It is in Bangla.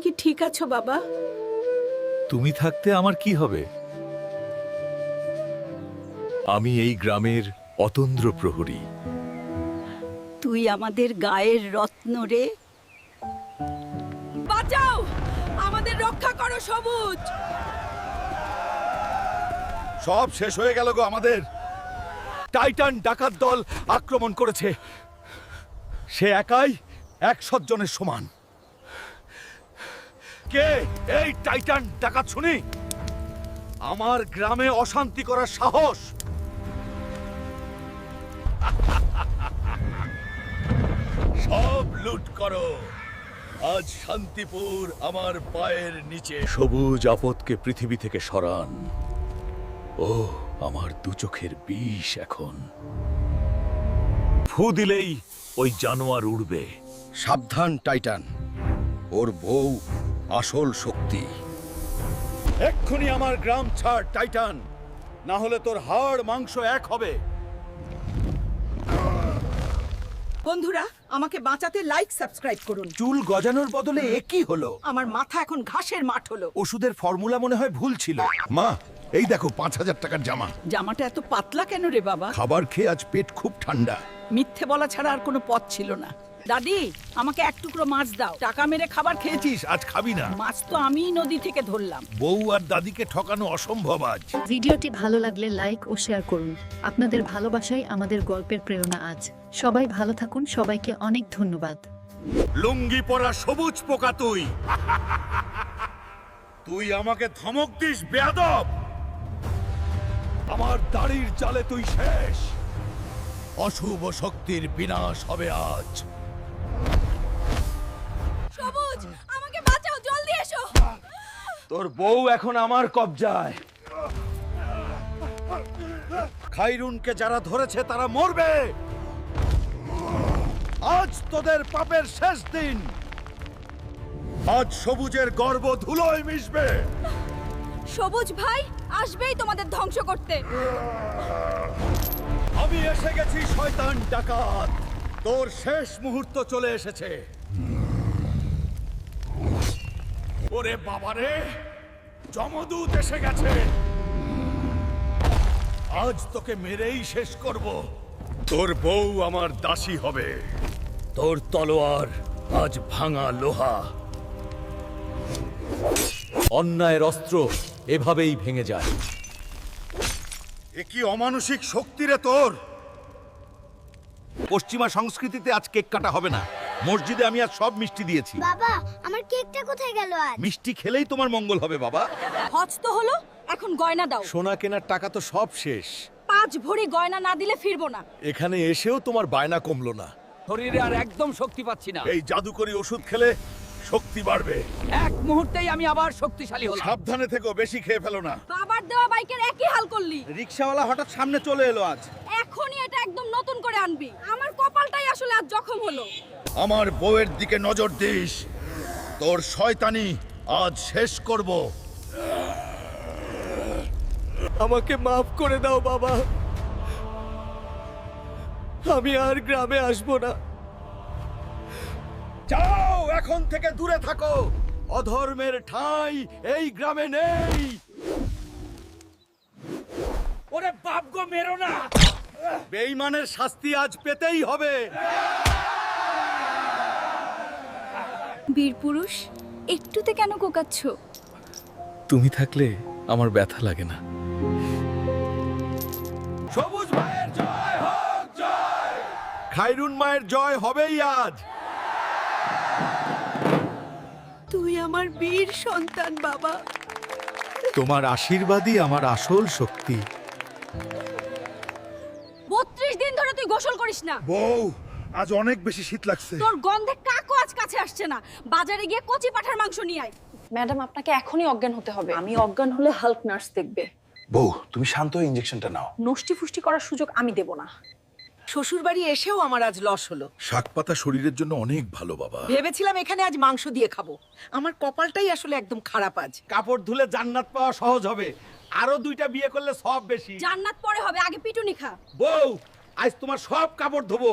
কি ঠিক আছো বাবা? তুমি থাকতে আমার কি হবে? আমি এই গ্রামের অতন্দ্র প্রহরী। তুই আমাদের গায়ের রত্ন রে। বাঁচাও, আমাদের রক্ষা করো সবুজ। সব শেষ হয়ে গেল গো আমাদের। টাইটান ডাকাত দল আক্রমণ করেছে। সে একাই 100 জনের সমান। কে এই টাইটান ডাকাত শুনি? আমার গ্রামে অশান্তি করার সাহস? সব লুট করো। আজ শান্তিপুর আমার পায়ের নিচে। সবুজ আপদকে পৃথিবী থেকে সরান। ও আমার দু চোখের বিষ এখন। ফু দিলেই ওই জানোয়ার উড়বে। সাবধান টাইটান, ওর বউ আসল শক্তি। এক্ষুনি আমার গ্রাম ছাড় টাইটান, না হলে তোর হাড় মাংস এক হবে। বন্ধুরা, আমাকে বাঁচাতে লাইক সাবস্ক্রাইব করুন। চুল গজানোর বদলে একই হলো। আমার মাথা এখন ঘাসের মাঠ হলো। ওষুধের ফর্মুলা মনে হয় ভুল ছিল। মা, এই দেখো 5000 টাকার জামা। জামাটা এত পাতলা কেন রে বাবা? খাবার খেয়ে আজ পেট খুব ঠান্ডা। মিথ্যে বলা ছাড়া আর কোনো পথ ছিল না। দাদি, আমাকে এক টুকরো মাছ দাও। টাকা মেরে খাবার খেয়েছি। আজ খাবি না? মাছ তো আমিই নদী থেকে ধরলাম। বউ আর দাদিকে ঠকানো অসম্ভব আজ। ভিডিওটি ভালো লাগলে লাইক ও শেয়ার করুন। আপনাদের ভালোবাসাই আমাদের গল্পের প্রেরণা আজ। সবাই ভালো থাকুন, সবাইকে অনেক ধন্যবাদ। লুঙ্গি পরা সবুজ পোকা তুই। তুই আমাকে ধমক দিস বেয়াদব? আমার দাড়ির জালে তুই শেষ। অশুভ শক্তির বিনাশ হবে আজ। সবুজ, আমাকে বাঁচাও, জলদি এসো। তোর বউ এখন আমার কবজায়। খাইরুনকে যারা ধরেছে তারা মরবে। আজ তোদের পাপের শেষ দিন। আজ সবুজের গর্ব ধুলোয় মিশবে। সবুজ ভাই আসবেই তোমাদের ধ্বংস করতে। আমি এসে গেছি শয়তান ডাকাত। তোর শেষ মুহূর্ত চলে এসেছে। ওরে বাবারে, যমদূত এসে গেছে। আজ তোকে মেরেই শেষ করব। তোর বউ আমার দাসী হবে। তোর তলোয়ার আজ ভাঙা লোহা। অন্যায়ের অস্ত্র এভাবেই ভেঙে যায়। এ কি অমানসিক শক্তি রে তোর? পশ্চিমা সংস্কৃতিতে আজ কেক কাটা হবে না। মসজিদে আমি আজ সব মিষ্টি দিয়েছি। বাবা, আমার কেকটা কোথায় গেল আজ? মিষ্টি খেলেই তোমার মঙ্গল হবে বাবা। হজ তো হলো, এখন গয়না দাও। সোনা কেনার টাকা তো সব শেষ। 5 ভরি গয়না না দিলে ফিরবো না। এখানে এসেও তোমার বায়না কমলো না। শরীরে আর একদম শক্তি পাচ্ছি না। এই জাদুকরি ওষুধ খেলে শক্তি বাড়বে। এক মুহূর্তেই আমি আবার শক্তিশালী হলাম। সাবধানে থেকো, বেশি খেয়ে ফেলো না। বাবার দেওয়া বাইকের একই হাল করলি। রিকশাওয়ালা হঠাৎ সামনে চলে এলো আজ। এখনই এটা একদম নতুন করে আনবি। আমার কপালটাই আসলে আজ জখম হলো। আমার বউয়ের দিকে নজর দিস। তোর শয়তানি আজ শেষ করব। আমাকে মাফ করে দাও বাবা, আমি আর গ্রামে আসবো না। যাও, এখন থেকে দূরে থাকো। অধর্মের ঠাঁই এই গ্রামে নেই। ওরে বাপ গো, মেরো না। বেঈমানের শাস্তি আজ পেতেই হবে। বীরপুরুষ, একটুতে কেন কোকাচ্ছ? তুমি থাকলে আমার ব্যথা লাগে না। সবুজ মায়ের জয় হোক, জয়। খাইরুন মায়ের জয় হবেই আজ। তুই আমার বীর সন্তান বাবা। তোমার আশীর্বাদই আমার আসল শক্তি। 32 দিন ধরে তুই গোসল করিস না। বউ, আজ অনেক বেশি শীত লাগছে। তোর গন্ধে কাকও আজ কাছে আসছে না। বাজারে গিয়ে কচি পাঠার মাংস নিয়ে আয়। ম্যাডাম, আপনাকে এখনই অজ্ঞান হতে হবে। আমি অজ্ঞান হলে হাল্ক নার্স দেখবে। বউ, তুমি শান্ত হয়ে ইনজেকশনটা নাও। নষ্টি ফুষ্টি করার সুযোগ আমি দেব না। শ্বশুর বাড়ি এসেও আমার আজ লস হলো। শাকপাতা শরীরের জন্য অনেক ভালো বাবা। ভেবেছিলাম এখানে আজ মাংস দিয়ে খাবো। আমার কপালটাই আসলে একদম খারাপ আজ। কাপড় ধুলে জান্নাত পাওয়া সহজ হবে। আরো 2টা বিয়ে করলে সব বেশি। জান্নাত পরে হবে, আগে পিটুনি খা। বউ, আজ তোমার সব কাপড় ধোবো।